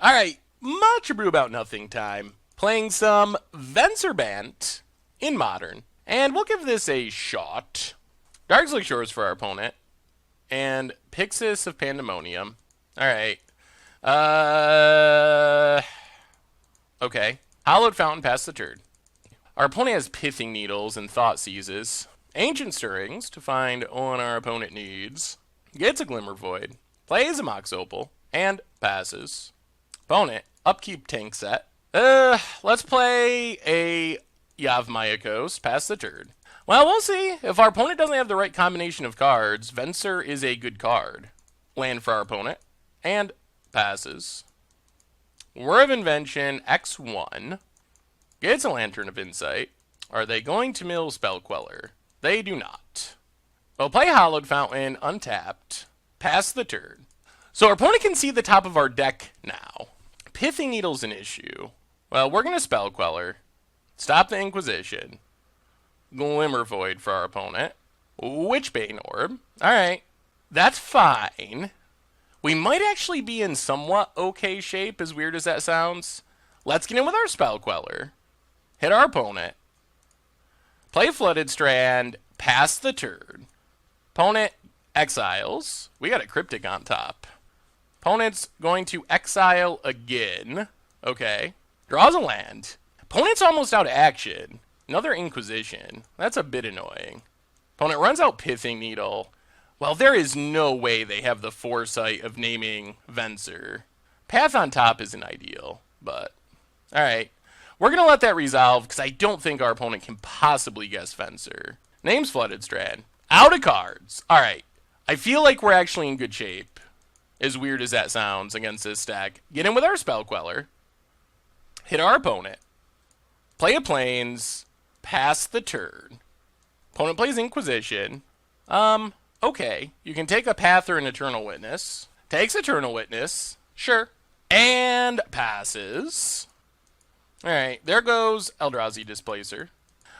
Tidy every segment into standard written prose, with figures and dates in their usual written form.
Alright, much Abrew about nothing time. Playing some Venser Bant in Modern. And we'll give this a shot. Darkslick Shores for our opponent. And Pixis of Pandemonium. Alright. Okay. Hollowed Fountain past the turn. Our opponent has Pithing Needles and Thought Seizes. Ancient Stirrings to find what our opponent needs. Gets a Glimmer Void. Plays a Mox Opal. And passes. Opponent, Upkeep Tank Set. Let's play a Yavmayakos past the turn. Well, we'll see. If our opponent doesn't have the right combination of cards, Venser is a good card. Land for our opponent. And passes. Word of Invention, X1. Gets a Lantern of Insight. Are they going to mill Spell Queller? They do not. We'll play Hollowed Fountain, untapped. Pass the turn. So our opponent can see the top of our deck now. Pithing Needle's an issue. Well, we're going to Spell Queller. Stop the Inquisition. Glimmer Void for our opponent. Witchbane Orb. Alright. That's fine. We might actually be in somewhat okay shape, as weird as that sounds. Let's get in with our Spell Queller. Hit our opponent. Play Flooded Strand. Pass the turn. Opponent exiles. We got a Cryptic on top. Opponent's going to exile again. Okay. Draws a land. Opponent's almost out of action. Another Inquisition. That's a bit annoying. Opponent runs out Pithing Needle. Well, there is no way they have the foresight of naming Venser. Path on top isn't ideal, but... Alright. We're going to let that resolve, because I don't think our opponent can possibly guess Venser. Name's Flooded Strand. Out of cards. Alright. I feel like we're actually in good shape, as weird as that sounds, against this stack. Get in with our Spell Queller. Hit our opponent. Play a Plains. Pass the turn. Opponent plays Inquisition. Okay. You can take a Path or an Eternal Witness. Takes Eternal Witness. Sure. And passes. Alright, there goes Eldrazi Displacer.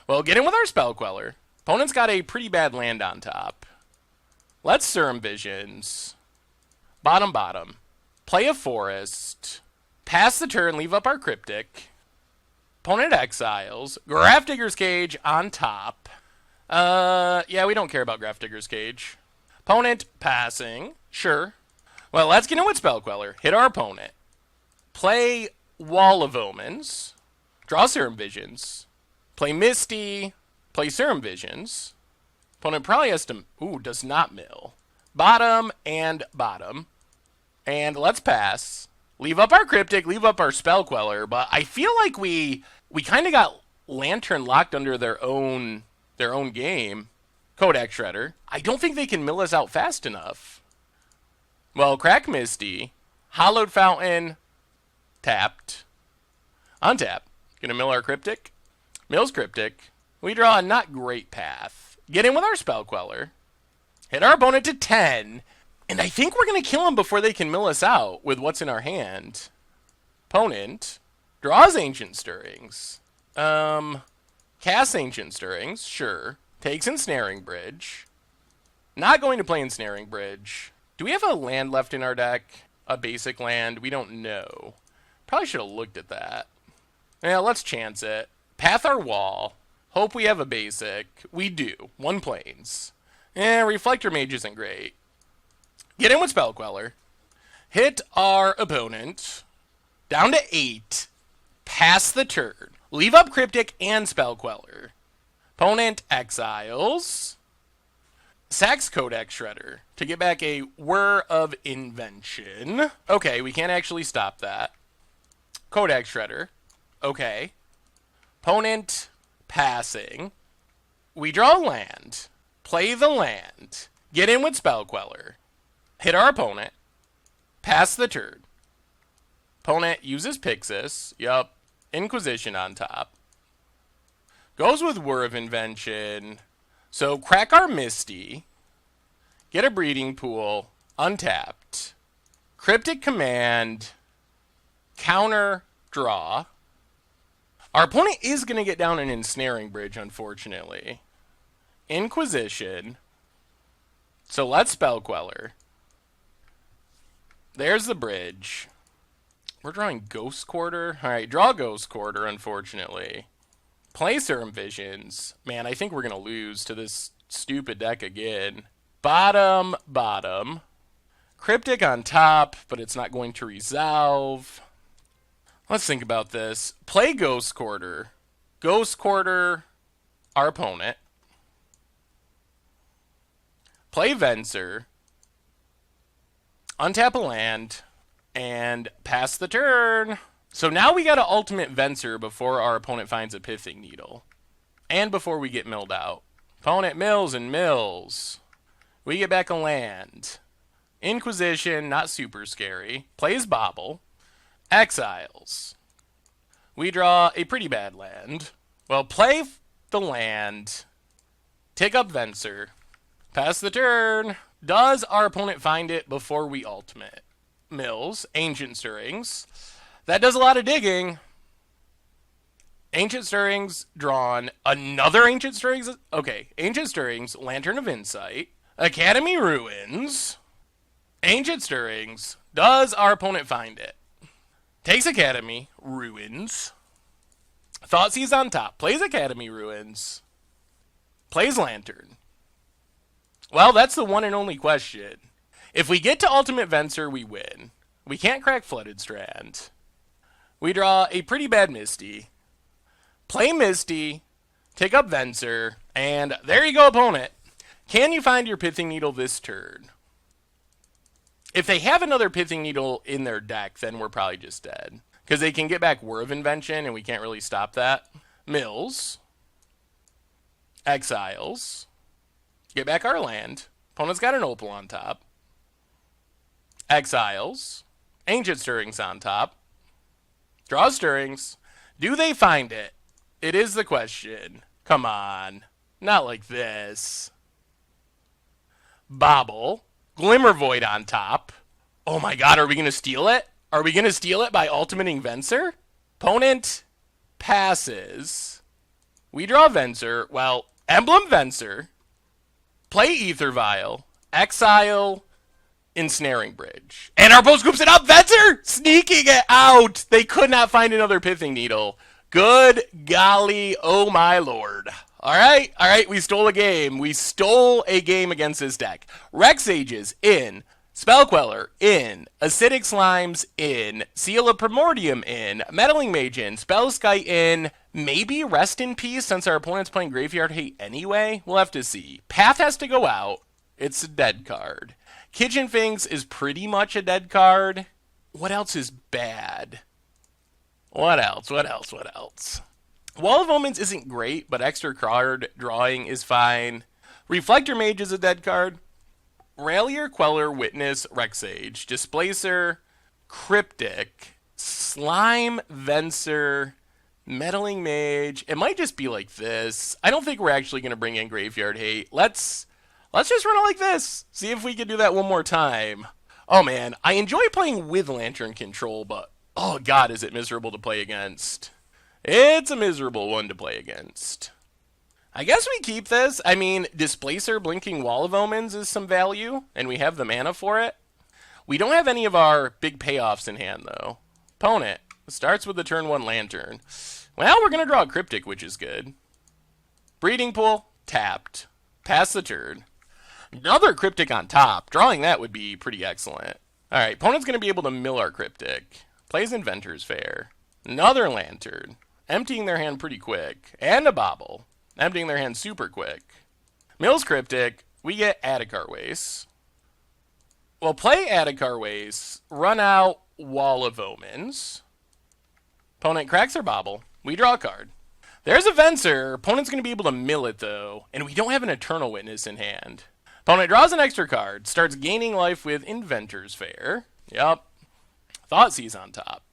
Well, get in with our Spell Queller. Opponent's got a pretty bad land on top. Let's Serum Visions. Bottom. Play a Forest. Pass the turn, leave up our Cryptic. Opponent exiles. Grafdigger's Cage on top. Yeah, we don't care about Grafdigger's Cage. Opponent passing. Sure. Well, let's get in with Spell Queller. Hit our opponent. Play Wall of Omens. Draw Serum Visions. Play Misty. Play Serum Visions. Opponent probably has to... Ooh, does not mill. Bottom. And let's pass. Leave up our Cryptic, leave up our Spell Queller, but I feel like we kind of got Lantern locked under their own game. Kodak Shredder. I don't think they can mill us out fast enough. Well, crack Misty. Hollowed Fountain. Tapped. Untap. Gonna mill our Cryptic. Mills Cryptic. We draw a not great path. Get in with our Spell Queller. Hit our opponent to 10. And I think we're going to kill him before they can mill us out with what's in our hand. Opponent draws Ancient Stirrings. Casts Ancient Stirrings, sure. Takes Ensnaring Bridge. Not going to play Ensnaring Bridge. Do we have a land left in our deck? A basic land? We don't know. Probably should have looked at that. Yeah, let's chance it. Path our wall. Hope we have a basic. We do. 1 Plains. Reflector Mage isn't great. Get in with Spell Queller. Hit our opponent. Down to 8. Pass the turn. Leave up Cryptic and Spell Queller. Opponent exiles. Sacks Kodak Shredder to get back a Whir of Invention. Okay, we can't actually stop that. Kodak Shredder. Okay. Opponent passing. We draw land. Play the land. Get in with Spell Queller. Hit our opponent. Pass the turn. Opponent uses Pixis. Yup. Inquisition on top. Goes with Whir of Invention. So crack our Misty. Get a Breeding Pool. Untapped. Cryptic Command. Counter. Draw. Our opponent is going to get down an Ensnaring Bridge, unfortunately. Inquisition. So let's Spell Queller. There's the bridge. We're drawing Ghost Quarter. All right, draw Ghost Quarter, unfortunately. Play Serum Visions. Man, I think we're going to lose to this stupid deck again. Bottom, bottom. Cryptic on top, but it's not going to resolve. Let's think about this. Play Ghost Quarter. Ghost Quarter our opponent. Play Venser. Untap a land. And pass the turn. So now we got to ultimate Venser before our opponent finds a Pithing Needle. And before we get milled out. Opponent mills and mills. We get back a land. Inquisition, not super scary. Plays Bobble. Exiles. We draw a pretty bad land. Well, play the land. Take up Venser. Pass the turn. Does our opponent find it before we ultimate? Mills. Ancient Stirrings. That does a lot of digging. Ancient Stirrings drawn. Another Ancient Stirrings. Okay, Ancient Stirrings. Lantern of Insight. Academy Ruins. Ancient Stirrings. Does our opponent find it? Takes Academy Ruins. Thoughtseize on top. Plays Academy Ruins. Plays Lantern. Well, that's the one and only question. If we get to Ultimate Venser, we win. We can't crack Flooded Strand. We draw a pretty bad Misty. Play Misty. Take up Venser. And there you go, opponent. Can you find your Pithing Needle this turn? If they have another Pithing Needle in their deck, then we're probably just dead. Because they can get back Whir of Invention, and we can't really stop that. Mills. Exiles. Get back our land. Opponent's got an Opal on top. Exiles. Ancient Stirrings on top. Draw Stirrings. Do they find it? It is the question. Come on. Not like this. Bobble. Glimmer Void on top. Oh my god, are we going to steal it? Are we going to steal it by ultimating Venser? Opponent passes. We draw Venser. Well, Emblem Venser. Play Ether Vial. Exile. Ensnaring Bridge. And our opponent scoops it up. Venser sneaking it out. They could not find another Pithing Needle. Good golly, oh my lord. All right, we stole a game. We stole a game against this deck. Rex Sages in, Spell Queller in, Acidic Slimes in, Seal of Primordium in, Meddling Mage in, Spellskite in, maybe Rest in Peace since our opponent's playing Graveyard Hate anyway. We'll have to see. Path has to go out. It's a dead card. Kitchen Finks is pretty much a dead card. What else is bad? What else? Wall of Omens isn't great, but extra card drawing is fine. Reflector Mage is a dead card. Railier, Queller, Witness, Rexage, Displacer, Cryptic, Slime, Venser, Meddling Mage. It might just be like this. I don't think we're actually going to bring in Graveyard Hate. Let's just run it like this. See if we can do that one more time. Oh man, I enjoy playing with Lantern Control, but oh god, is it miserable to play against. It's a miserable one to play against. I guess we keep this. I mean, Displacer, Blinking Wall of Omens is some value, and we have the mana for it. We don't have any of our big payoffs in hand, though. Opponent starts with the turn 1 Lantern. Well, we're going to draw a Cryptic, which is good. Breeding Pool, tapped. Pass the turn. Another Cryptic on top. Drawing that would be pretty excellent. Alright, opponent's going to be able to mill our Cryptic. Plays Inventor's Fair. Another Lantern. Emptying their hand pretty quick. And a Bobble. Emptying their hand super quick. Mills Cryptic. We get Adhikar Waste. We'll play Adhikar Waste. Run out Wall of Omens. Opponent cracks their Bobble. We draw a card. There's a Venser. Opponent's going to be able to mill it, though. And we don't have an Eternal Witness in hand. Opponent draws an extra card. Starts gaining life with Inventor's Fair. Yup. Thoughtseize on top.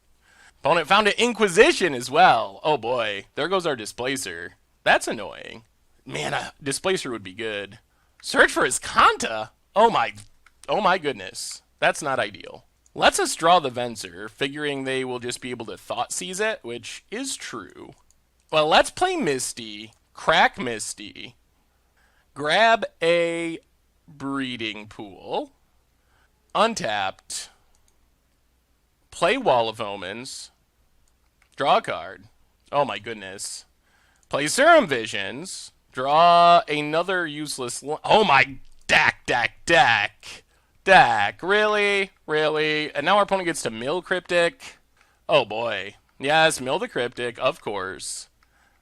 Opponent found an Inquisition as well. Oh boy. There goes our Displacer. That's annoying. Man, a Displacer would be good. Search for his Kanta? Oh my goodness. That's not ideal. Let's us draw the Venser, figuring they will just be able to Thoughtseize it, which is true. Well, let's play Misty. Crack Misty. Grab a Breeding Pool. Untapped. Play Wall of Omens. Draw a card. Oh my goodness. Play Serum Visions. Draw another useless... Oh my... Deck. Really? Really? And now our opponent gets to mill Cryptic? Oh boy. Yes, mill the Cryptic, of course.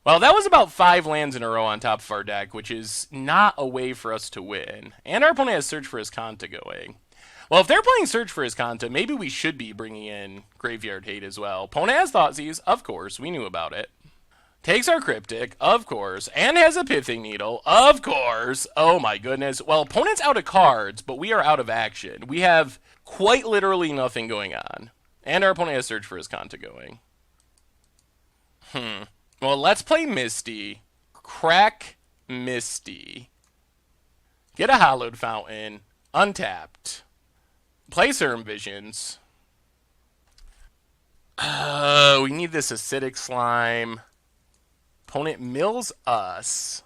Well, that was about 5 lands in a row on top of our deck, which is not a way for us to win. And our opponent has Search for Azcanta going. Well, if they're playing Search for Azcanta, maybe we should be bringing in Graveyard Hate as well. Opponent has Thoughtseize, of course, we knew about it. Takes our Cryptic, of course, and has a Pithing Needle, of course. Oh my goodness. Well, opponent's out of cards, but we are out of action. We have quite literally nothing going on. And our opponent has Search for Azcanta going. Well, let's play Misty. Crack Misty. Get a Hallowed Fountain. Untapped. Play Serum Visions. We need this Acidic Slime. Opponent mills us.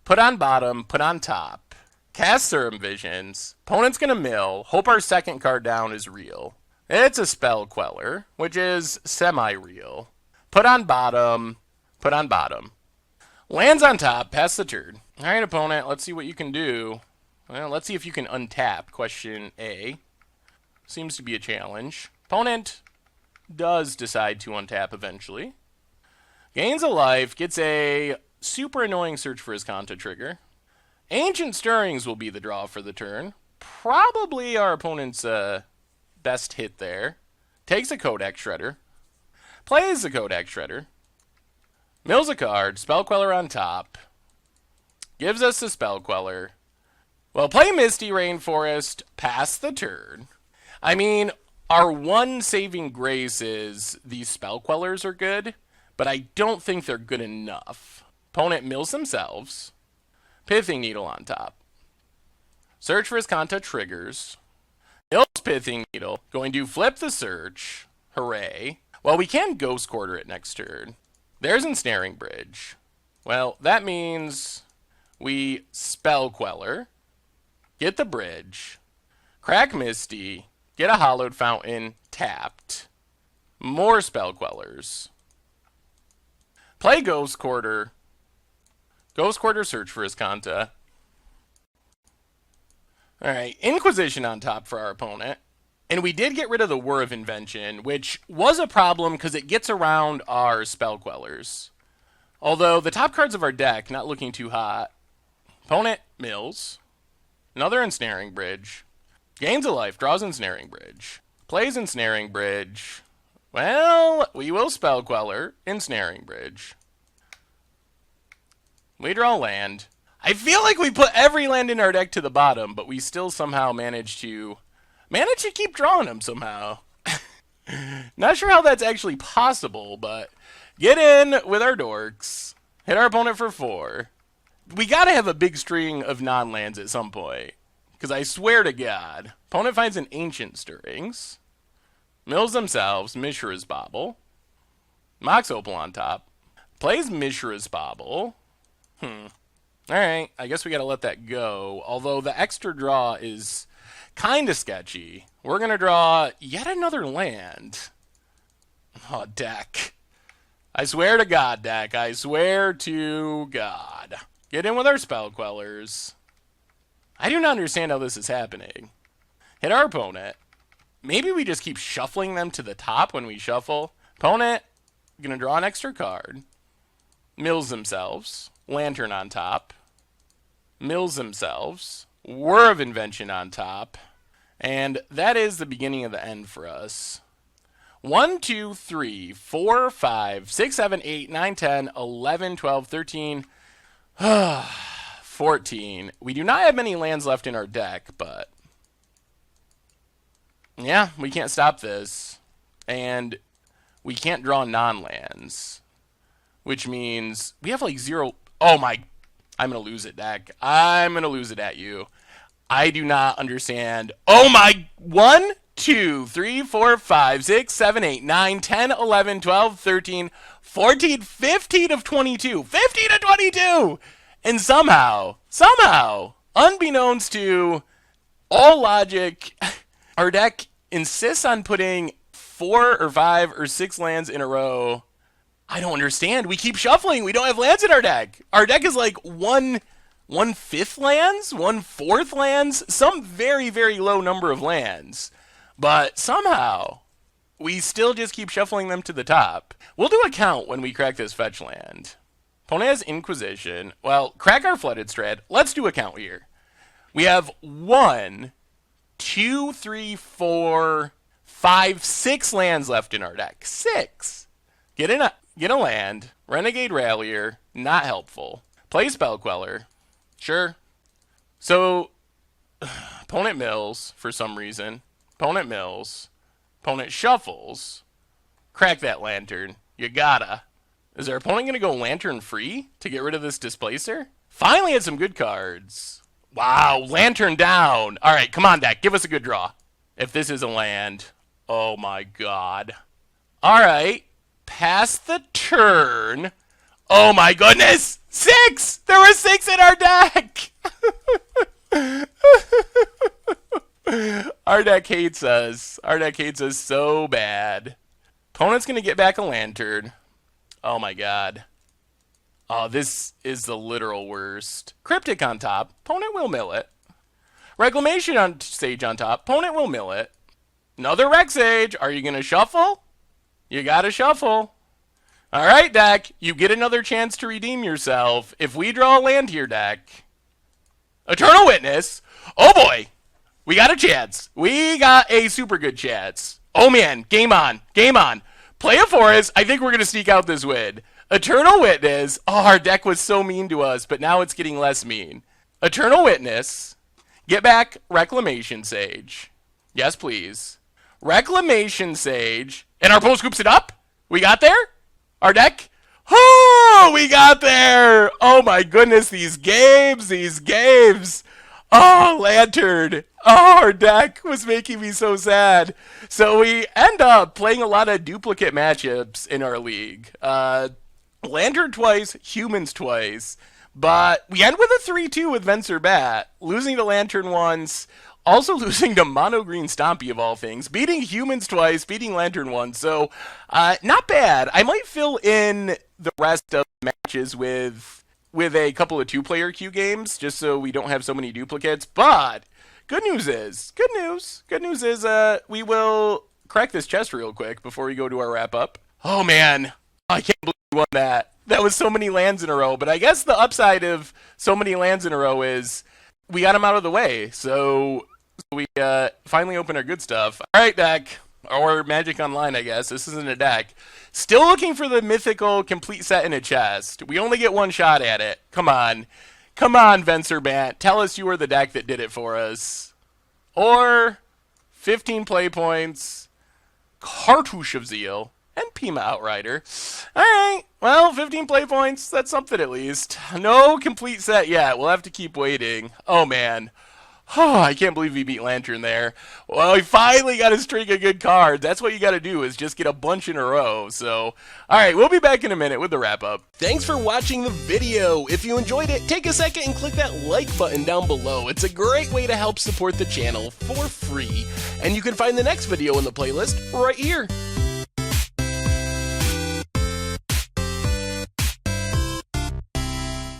Put on bottom, put on top. Cast Serum Visions. Opponent's gonna mill. Hope our second card down is real. It's a Spell Queller, which is semi-real. Put on bottom, put on bottom. Lands on top, pass the turn. Alright, opponent, let's see what you can do. Well, let's see if you can untap. Question A. Seems to be a challenge. Opponent does decide to untap eventually. Gains a life, gets a super annoying Search for Azcanta trigger. Ancient Stirrings will be the draw for the turn. Probably our opponent's best hit there. Takes a Kodak Shredder. Plays the Kodak Shredder. Mills a card, Spell Queller on top. Gives us the Spell Queller. Well, play Misty Rainforest, pass the turn. I mean, our one saving grace is these Spell Quellers are good, but I don't think they're good enough. Opponent mills themselves. Pithing Needle on top. Search for Azcanta triggers. Mills Pithing Needle. Going to flip the search. Hooray. Well, we can Ghost Quarter it next turn. There's Ensnaring Bridge. Well, that means we Spell Queller. Get the bridge. Crack Misty. Get a Hallowed Fountain. Tapped. More Spell Quellers. Play Ghost Quarter. Ghost Quarter Search for Azcanta. Alright, Inquisition on top for our opponent. And we did get rid of the Whir of Invention, which was a problem because it gets around our Spell Quellers. Although, the top cards of our deck, not looking too hot. Opponent mills. Another Ensnaring Bridge. Gains a life, draws Ensnaring Bridge. Plays Ensnaring Bridge. Well, we will Spell Queller, Ensnaring Bridge. We draw land. I feel like we put every land in our deck to the bottom, but we still somehow manage to keep drawing them somehow. Not sure how that's actually possible, but get in with our dorks. Hit our opponent for 4. We gotta have a big string of non-lands at some point. Because I swear to God, opponent finds an Ancient Stirrings. Mills themselves, Mishra's Bauble. Mox Opal on top. Plays Mishra's Bauble. Alright, I guess we gotta let that go. Although the extra draw is kinda sketchy. We're gonna draw yet another land. Oh, deck. I swear to God, deck. I swear to God. Get in with our Spell Quellers. I do not understand how this is happening. Hit our opponent. Maybe we just keep shuffling them to the top when we shuffle. Opponent, gonna draw an extra card. Mills themselves. Lantern on top. Mills themselves. Whir of Invention on top. And that is the beginning of the end for us. 1, 2, 3, 4, 5, 6, 7, 8, 9, 10, 11, 12, 13, 14. We do not have many lands left in our deck, but yeah, we can't stop this. And we can't draw non-lands, which means we have like 0. Oh my, I'm going to lose it, deck. I'm going to lose it at you. I do not understand. Oh my, 1, 2, 3, 4, 5, 6, 7, 8, 9, 10, 11, 12, 13, 14, 15 of 22. 15 of 22! And somehow, unbeknownst to all logic, our deck insists on putting 4 or 5 or 6 lands in a row. I don't understand. We keep shuffling. We don't have lands in our deck. Our deck is like 1/5 lands, 1/4 lands, some very, very low number of lands. But somehow, we still just keep shuffling them to the top. We'll do a count when we crack this fetch land. Opponent has Inquisition. Well, crack our Flooded Strat. Let's do a count here. We have 1, 2, 3, 4, 5, 6 lands left in our deck. 6. Get a land. Renegade Rallier. Not helpful. Play Spell Queller. Sure. So, opponent mills for some reason. Opponent mills. Opponent shuffles. Crack that Lantern. You gotta. Is our opponent going to go Lantern free to get rid of this Displacer? Finally had some good cards. Wow, Lantern down. All right, come on, deck. Give us a good draw. If this is a land. Oh, my God. All right. Pass the turn. Oh, my goodness. 6! There were 6 in our deck. Our deck hates us. Our deck hates us so bad. Opponent's going to get back a Lantern. Oh, my God. Oh, this is the literal worst. Cryptic on top. Opponent will mill it. Reclamation on Sage on top. Opponent will mill it. Another Rec Sage. Are you going to shuffle? You got to shuffle. All right, deck. You get another chance to redeem yourself. If we draw a land here, deck. Eternal Witness. Oh, boy. We got a chance. We got a super good chance. Oh, man. Game on. Game on. Play a forest. I think we're going to sneak out this win. Eternal Witness. Oh, our deck was so mean to us, but now it's getting less mean. Eternal Witness. Get back Reclamation Sage. Yes, please. Reclamation Sage. And our opponent scoops it up. We got there? Our deck? Oh, we got there. Oh, my goodness. These games. These games. Oh, Lantern. Oh, our deck was making me so sad. So we end up playing a lot of duplicate matchups in our league. Lantern twice, Humans twice. But we end with a 3-2 with Venser Bat. Losing to Lantern once. Also losing to Mono Green Stompy of all things. Beating Humans twice, beating Lantern once. So, not bad. I might fill in the rest of the matches with a couple of 2-player queue games, just so we don't have so many duplicates. But good news is we will crack this chest real quick before we go to our wrap up. Oh man, I can't believe we won that. That was so many lands in a row. But I guess the upside of so many lands in a row is we got them out of the way. So we finally opened our good stuff. All right, deck. Or Magic Online, I guess. This isn't a deck. Still looking for the mythical complete set in a chest. We only get one shot at it. Come on. Come on, Venser Bant. Tell us you were the deck that did it for us. Or 15 play points, Cartouche of Zeal, and Pima Outrider. Alright, well, 15 play points. That's something at least. No complete set yet. We'll have to keep waiting. Oh, man. Oh, I can't believe we beat Lantern there. Well, we finally got a string of good cards. That's what you got to do, is just get a bunch in a row. So, all right, we'll be back in a minute with the wrap-up. Thanks for watching the video. If you enjoyed it, take a second and click that like button down below. It's a great way to help support the channel for free. And you can find the next video in the playlist right here.